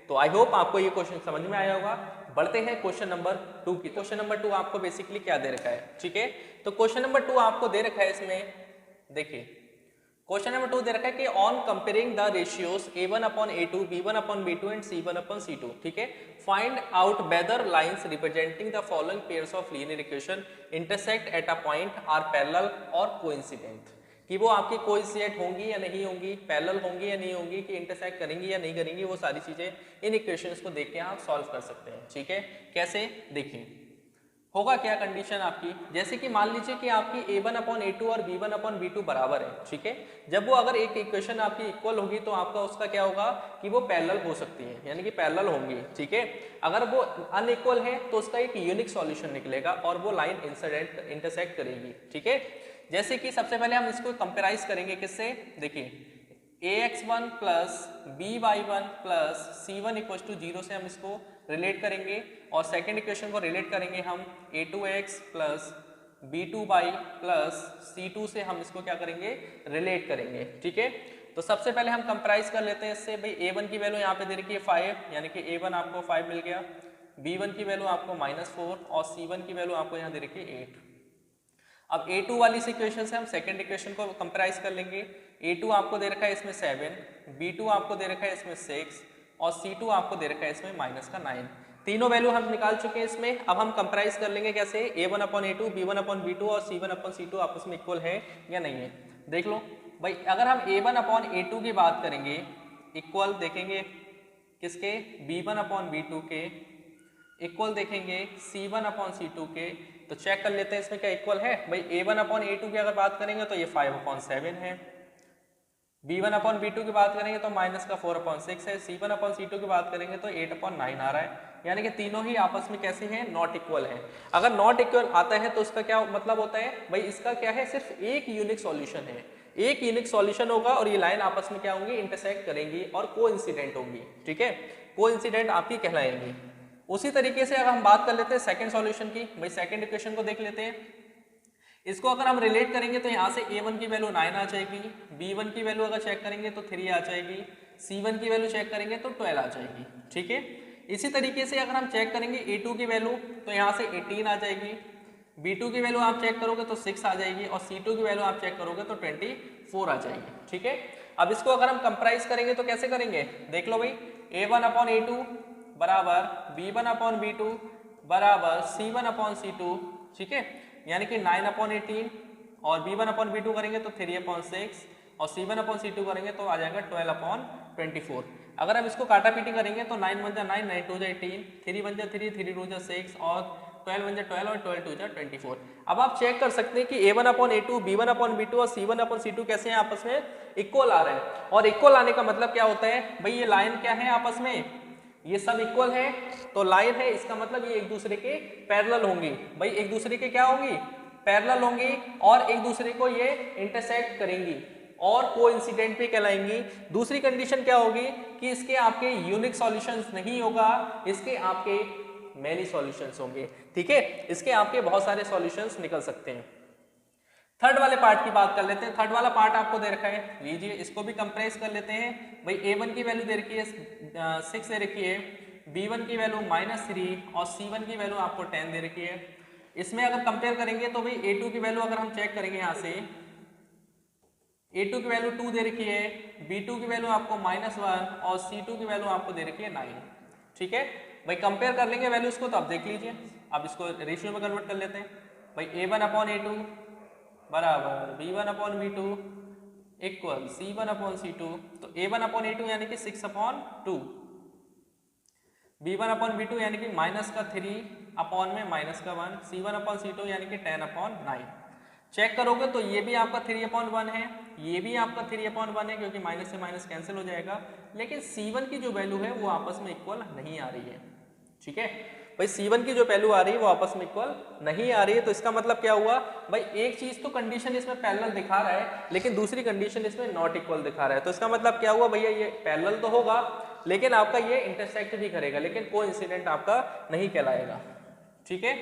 तो आई होप आपको ये क्वेश्चन समझ में आया होगा। बढ़ते हैं क्वेश्चन नंबर 2 की। क्वेश्चन नंबर 2 आपको बेसिकली क्या दे रखा है, ठीक है। तो क्वेश्चन नंबर 2 आपको दे रखा है, इसमें देखिए क्वेश्चन नंबर 2 दे रखा है कि on comparing the ratios a1/a2, b1/b2 and c1/c2, ठीक है, find out whether lines representing the following pairs of linear equation intersect at a point are parallel और कोइंसिडेंट, कि वो आपकी कोइंसिडेंट होंगी या नहीं होंगी, पैरेलल होंगी या नहीं होंगी, कि इंटरसेक्ट करेंगी या नहीं करेंगी, वो सारी चीजें इन इक्वेशंस को देख के आप सॉल्व कर सकते हैं, ठीक है। कैसे, देखिए होगा क्या कंडीशन आपकी, जैसे कि मान लीजिए कि आपकी a1/a2 और b1/b2 बराबर है, ठीक है। जब वो अगर एक इक्वेशन आपकी इक्वल होगी तो आपका उसका क्या होगा कि वो पैरेलल हो सकती है, यानी कि पैरेलल होंगी, ठीक है। अगर वो अनइक्वल है तो उसका एक यूनिक सॉल्यूशन निकलेगा और वो लाइन इंटरसेक्ट करेगी, ठीक है। जैसे कि सबसे पहले हम इसको कंपेराइज करेंगे किससे, देखिए ax1 plus by1 plus c1 equal to 0 से हम इसको रिलेट करेंगे, और सेकेंड इक्वेशन को रिलेट करेंगे हम a2x plus b2y plus c2 से हम इसको क्या करेंगे, रिलेट करेंगे, ठीक है। तो सबसे पहले हम कंपेराइज कर लेते हैं इससे। भाई a1 की वैल्यू यहाँ पे दे रखी है 5, यानी कि a1 आपको 5 मिल गया, b1 की वैल्यू आपको -4 और c1 की वैल्यू आपको यहाँ दे रखी है 8। अब a2 वाली इक्वेशन से हम सेकंड इक्वेशन को कंपेराइज कर लेंगे। a2 आपको दे रखा है इसमें 7, b2 आपको दे रखा है इसमें 6 और c2 आपको दे रखा है इसमें -9। तीनों वैल्यू हम निकाल चुके हैं इसमें। अब हम कंपेराइज कर लेंगे कैसे, a1/a2, b1/b2 और c1/c2 आपस में इक्वल है या नहीं है। देख लो भाई, अगर हम a1/a2 की बात करेंगे, इक्वल देखेंगे किसके, b1/b2 के, इक्वल देखेंगे c1/c2 के। तो चेक कर लेते हैं इसमें क्या इक्वल है। भाई a1/a2 की अगर बात करेंगे तो ये 5/7 है, b1/b2 की बात करेंगे तो -4/6 है, c1/c2 की बात करेंगे तो 8/9 आ रहा है, यानी कि तीनों ही आपस में कैसे हैं, नॉट इक्वल है। अगर नॉट इक्वल आता है तो उसका क्या मतलब होता है, भाई इसका क्या है, सिर्फ एक यूनिक सॉल्यूशन है, एक यूनिक सॉल्यूशन होगा और ये लाइन आपस में क्या होंगी, इंटरसेक्ट करेंगी और कोइंसिडेंट होंगी, ठीक है, कोइंसिडेंट आपकी कहलाएंगी। उसी तरीके से अगर हम बात कर लेते हैं सेकंड सॉल्यूशन की, भाई सेकंड इक्वेशन को देख लेते हैं। इसको अगर हम रिलेट करेंगे तो यहाँ से a1 की वैल्यू 9 आ जाएगी, b1 की वैल्यू अगर चेक करेंगे तो 3 आ जाएगी, c1 की वैल्यू चेक करेंगे तो 12 आ जाएगी, ठीक है। इसी तरीके से अगर हम चेक करेंगे a2 की वैल्यू तो यहाँ से 18 आ जाएगी, b2 की वैल्यू आप चेक करोगे तो 6 आ जाएगी और c2 की वैल्यू आप चेक करोगे तो 24 आ जाएगी, ठीक है। अब इसको अगर हम कंपेराइज करेंगे तो कैसे करेंगे, देख लो भाई, a1/a2 बराबर b1/b2 बराबर c1/c2, ठीक है, यानी कि 9/18 और b1/b2 करेंगे तो 3/6 और c1/c2 करेंगे तो आ जाएगा 12/24। अगर हम इसको काटा पीटी करेंगे तो 9 × 9, 9 × 2 18, 3 × 3, 3 × 2 6 और 12 × 12 और 12 × 2 24। अब आप चेक कर सकते हैं कि a1/a2, b1/b2 और c1/c2 कैसे हैं, आपस में इक्वल आ रहे हैं। और इक्वल आने का मतलब क्या होता है, भाई ये लाइन क्या है, आपस में ये सब इक्वल है तो लाइन है, इसका मतलब ये एक दूसरे के पैरेलल होंगी। भाई एक दूसरे के क्या होंगी, पैरेलल होंगी और एक दूसरे को ये इंटरसेक्ट करेंगी और कोइंसिडेंट भी कहलाएंगी। दूसरी कंडीशन क्या होगी कि इसके आपके यूनिक सॉल्यूशंस नहीं होगा, इसके आपके मैनी सॉल्यूशंस होंगे, ठीक है, इसके आपके बहुत सारे सॉल्यूशंस निकल सकते हैं। थर्ड वाले पार्ट की बात कर लेते हैं। थर्ड वाला पार्ट आपको दे रखा है, लीजिए इसको भी कंप्रेस कर लेते हैं। भाई a1 की वैल्यू दे रखी है 6 दे रखी है, b1 की वैल्यू -3 और c1 की वैल्यू आपको 10 दे रखी है। इसमें अगर कंपेयर करेंगे तो भाई a2 की वैल्यू अगर हम चेक करेंगे, यहाँ से a2 की वैल्यू 2 दे रखी है, b2 की वैल्यू आपको -1 और c2 की वैल्यू आपको दे रखी है 9, ठीक है। भाई कंपेयर कर लेंगे वैल्यूज को तो आप देख लीजिए। अब इसको रेशियो में कन्वर्ट कर लेते हैं। भाई a1/a2 बराबर b1/b2 इक्वल c1/c2, तो a1/a2 यानी कि 6/2, b1/b2 यानी कि -3/1, c1/c2 यानी कि 10/9। चेक करोगे तो ये भी आपका 3/1 है, ये भी आपका 3/1 है, क्योंकि माइनस से माइनस कैंसिल हो जाएगा, लेकिन c1 की जो वैल्यू है वो आपस में इक्वल नहीं आ रही है, ठीक है। भाई C1 की जो वैल्यू आ रही है वो आपस में इक्वल नहीं आ रही है, तो इसका मतलब क्या हुआ भाई, एक चीज तो कंडीशन इसमें पैरेलल दिखा रहा है लेकिन दूसरी कंडीशन इसमें नॉट इक्वल दिखा रहा है, तो इसका मतलब क्या हुआ भैया, ये पैरेलल तो होगा लेकिन आपका ये इंटरसेक्ट भी करेगा लेकिन कोइंसिडेंट आपका नहीं कहलाएगा। ठीक है,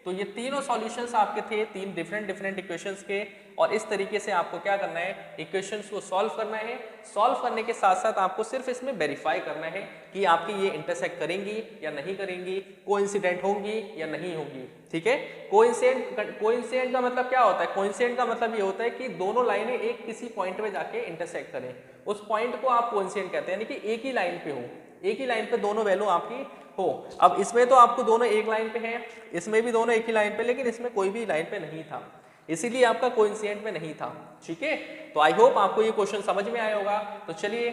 तो ये तीनों सॉल्यूशंस आपके थे, तीन डिफरेंट इक्वेशंस के, और इस तरीके से आपको क्या करना है, इक्वेशंस को सॉल्व करना है। सॉल्व करने के साथ साथ आपको सिर्फ इसमें वेरीफाई करना है कि आपकी ये इंटरसेक्ट करेंगी या नहीं करेंगी, कोइंसिडेंट होंगी या नहीं होंगी। ठीक है, कोइंसिडेंट का मतलब क्या होता है, कोइंसिडेंट का मतलब ये होता है कि दोनों लाइनें एक किसी पॉइंट पे जाके इंटरसेक्ट करें, उस पॉइंट को आप कोइंसिडेंट कहते हैं, यानी कि एक ही लाइन पे हो, एक ही लाइन पे दोनों वैल्यू आपकी हो। अब इसमें तो आपको दोनों एक लाइन पे हैं, इसमें भी दोनों एक ही लाइन पे, लेकिन इसमें कोई भी लाइन पे नहीं था, इसीलिए आपका कोइंसिडेंट में नहीं था। ठीक है, तो आई होप आपको ये क्वेश्चन समझ में आया होगा। तो चलिए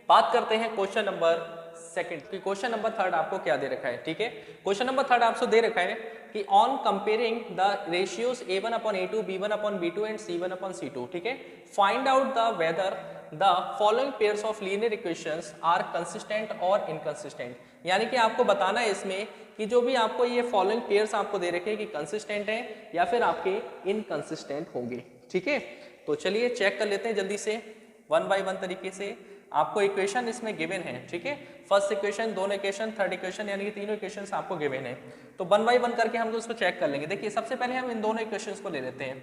बात करते हैं क्वेश्चन नंबर सेकंड की। क्वेश्चन नंबर थर्ड आपको क्या दे रखा है। ठीक है, क्वेश्चन नंबर थर्ड आपको दे रखा है कि on comparing the ratios a1 upon a2, b1 upon b2 and c1 upon c2, ठीक है, find out the whether the following pairs of linear equations are consistent और इनकंसिस्टेंट। यानी कि आपको बताना है इसमें कि जो भी आपको ये फॉलोइंग पेयर्स आपको दे रखे हैं कि कंसिस्टेंट है या फिर आपके इनकंसिस्टेंट होंगे। ठीक है, तो चलिए चेक कर लेते हैं जल्दी से वन बाय वन तरीके से। आपको इक्वेशन इसमें गिवन है। ठीक है, फर्स्ट इक्वेशन, दोनों इक्वेशन, थर्ड इक्वेशन, यानी कि तीनों इक्वेशंस आपको गिवन है। तो वन बाय वन करके हम लोग उसको चेक कर लेंगे। देखिए सबसे पहले हम इन दोनों इक्वेशंस को ले लेते हैं,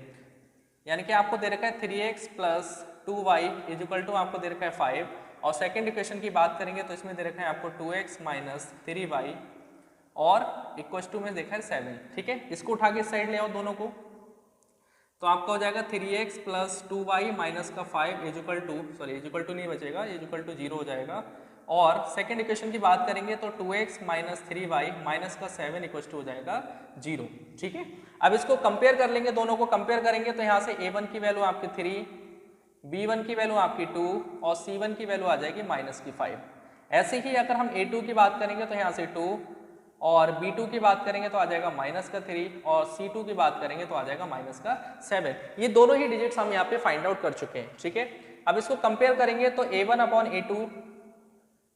यानी कि आपको दे रखा है 3x plus 2y is equal to आपको दे रखा है 5, और सेकंड इक्वेशन की बात करेंगे तो इसमें दे रखा है आपको 2x माइनस 3y और इक्वल टू में देखा है 7। ठीक है, इसको उठा के इस साइड ले आओ दोनों को, तो आपका हो जाएगा 3x प्लस 2y माइनस का 5 is equal to, sorry is equal to नहीं बचेगा, इज इक्वल टू 0 हो जाएगा। और सेकंड इक्वेशन की बात करेंगे तो 2x माइनस 3y माइनस का 7 इक्वल टू हो जाएगा 0। ठीक है, अब इसको कंपेयर कर लेंगे, दोनों को कंपेयर करेंगे तो यहाँ से a1 की वैल्यू आपकी 3, b1 की वैल्यू आपकी 2 और c1 की वैल्यू आ जाएगी माइनस की 5। ऐसे ही अगर हम a2 की बात करेंगे तो यहाँ से 2 और b2 की बात करेंगे तो आ जाएगा माइनस का 3 और c2 की बात करेंगे तो आ जाएगा माइनस का 7। ये दोनों ही डिजिट्स हम यहाँ पे फाइंड आउट कर चुके हैं। ठीक है, अब इसको कंपेयर करेंगे तो a1 upon a2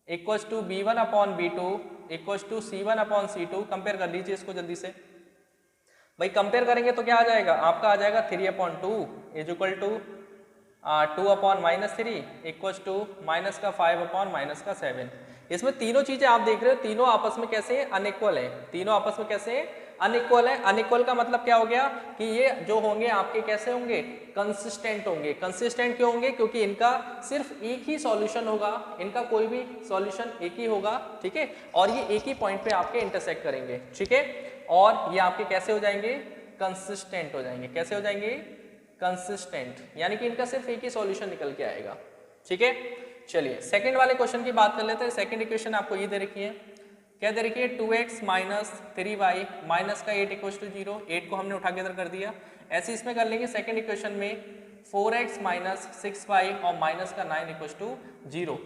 equals to b1 upon b2 equals to c1 upon c2। Compare कर लीजिए इसको जल्दी से भाई, कंपेयर करेंगे तो क्या आ जाएगा, आपका आ जाएगा 3 upon 2 is equal to 2 upon minus 3 equals to minus का 5 अपॉन माइनस का 7। इसमें तीनों चीजें आप देख रहे हो, तीनों आपस में कैसे अनइक्वल है, तीनों आपस में कैसे अनइक्वल है। अनइक्वल का मतलब क्या हो गया कि ये जो होंगे आपके कैसे होंगे, कंसिस्टेंट होंगे। कंसिस्टेंट क्यों होंगे, क्योंकि इनका सिर्फ एक ही सॉल्यूशन होगा, इनका कोई भी सॉल्यूशन एक ही होगा। ठीक है, और ये एक ही पॉइंट पे आपके इंटरसेक्ट करेंगे। ठीक है, और ये आपके कैसे हो जाएंगे, कंसिस्टेंट हो जाएंगे। कैसे हो जाएंगे, कंसिस्टेंट, यानी कि इनका सिर्फ एक ही सॉल्यूशन निकल के आएगा। ठीक है, चलिए सेकंड वाले क्वेश्चन की बात कर लेते हैं। सेकंड इक्वेशन आपको ये दे रखी है, क्या दे रखी है, 2x माइनस 3y माइनस का 8 इक्वल टू 0। 8 को हमने उठा के इधर कर दिया। ऐसे इसमें कर लेंगे सेकंड इक्वेशन में 4x माइनस 6y और माइनस का 9 इक्वल टू 0।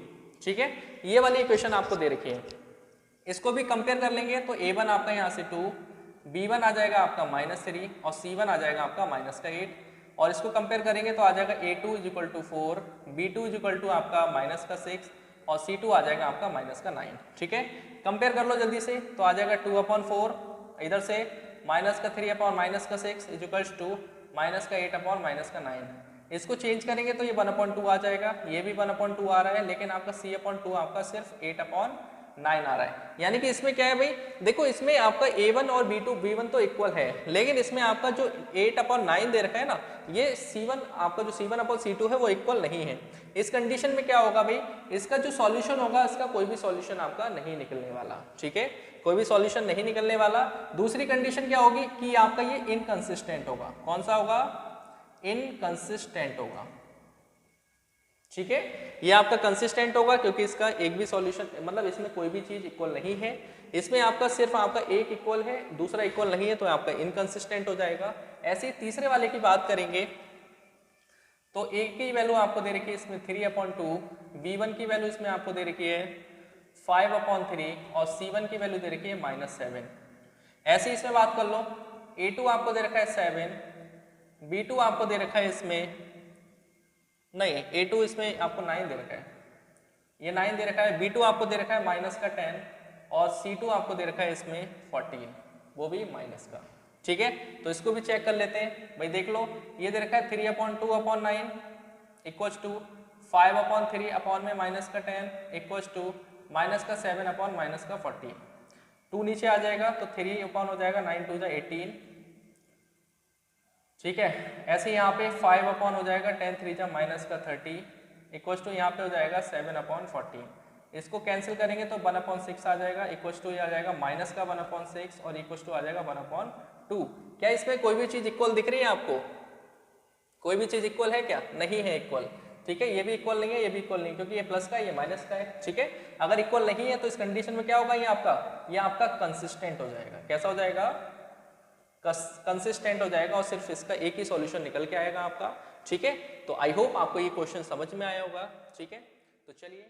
ठीक है, ये वाली इक्वेशन आपको दे रखी है। इसको भी कंपेयर कर लेंगे तो a1 आपका यहाँ से 2, b1 आ जाएगा आपका माइनस 3 और c1 आ जाएगा आपका माइनस का 8। और इसको कंपेयर करेंगे तो आ जाएगा a2 is equal to 4, b2 is equal to आपका माइनस का 6 और c2 आ जाएगा आपका माइनस का 9। ठीक है, कंपेयर कर लो जल्दी से, तो आ जाएगा 2 अपॉन 4 इधर से माइनस का 3 अपॉन माइनस का 6 इज इक्वल टू माइनस का 8 अपॉन माइनस का 9। इसको चेंज करेंगे तो ये 1 अपॉन 2 आ जाएगा, ये भी 1 अपॉन 2 आ रहा है, लेकिन आपका c अपॉन 2 आपका सिर्फ 8 अपॉन 9 आ रहा है। यानी कि इसमें क्या है भाई, देखो इसमें आपका a1 और b1 तो इक्वल है, लेकिन इसमें आपका जो 8 अपॉन 9 दे रखा है ना, ये c1 आपका जो c1 अपॉन c2 है वो इक्वल नहीं है। इस कंडीशन में क्या होगा भाई, इसका जो सॉल्यूशन होगा इसका कोई भी सॉल्यूशन आपका नहीं निकलने वाला। ठीक है, कोई भी सॉल्यूशन नहीं निकलने वाला। दूसरी कंडीशन क्या होगी कि आपका ये इनकंसिस्टेंट होगा। कौन सा होगा, इनकंसिस्टेंट होगा। ठीक है, ये आपका कंसिस्टेंट होगा क्योंकि इसका एक भी सॉल्यूशन, मतलब इसमें कोई भी चीज इक्वल नहीं है। इसमें आपका सिर्फ आपका एक इक्वल है, दूसरा इक्वल नहीं है, तो आपका इनकंसिस्टेंट हो जाएगा। ऐसे तीसरे वाले की बात करेंगे तो a की वैल्यू आपको दे रखी है इसमें 3 अपॉन 2, b1 की वैल्यू इसमें आपको दे रखी है 5 अपॉन 3 और c1 की वैल्यू दे रखी है माइनस 7। ऐसे इसमें बात कर लो, a2 आपको दे रखा है 7, b2 आपको दे रखा है इसमें नहीं, a2 इसमें आपको 9 दे रखा है, ये 9 दे रखा है, b2 आपको दे रखा है माइनस का 10 और C2 आपको दे रखा है इसमें 14, वो भी माइनस का। ठीक है, तो इसको भी चेक कर लेते हैं भाई। देख लो ये दे रखा है 3/2/9 इक्वल्स टू 5/3 अपॉन में माइनस का 10 इक्वल्स टू माइनस का 7 अपॉन माइनस का 40। 2 नीचे आ जाएगा तो 3 अपॉन हो जाएगा 9 2 जा 18। ठीक है, ऐसे यहाँ पे 5 अपॉन हो जाएगा 10 3 जा माइनस का 30 इक्वल्स टू यहाँ पे हो जाएगा 7/14। इसको कैंसिल करेंगे तो 1/6 आ जाएगा इक्वल्स टू ये आ जाएगा माइनस का 1/6 और इक्वल्स टू आ जाएगा 1/2। क्या इसमें कोई भी चीज इक्वल दिख रही है आपको? कोई भी चीज इक्वल है क्या? नहीं है इक्वल। ठीक है, ये भी इक्वल नहीं है, ये भी इक्वल नहीं, क्योंकि ये प्लस का है ये माइनस का है। ठीक है, अगर इक्वल नहीं है तो इस कंडीशन में क्या होगा, ये आपका कंसिस्टेंट हो जाएगा। कैसा हो जाएगा? कंसिस्टेंट हो जाएगा और सिर्फ इसका एक ही सॉल्यूशन निकल के आएगा आपका। ठीक है, तो आई होप आपको ये क्वेश्चन समझ में आया होगा। ठीक है, तो चलिए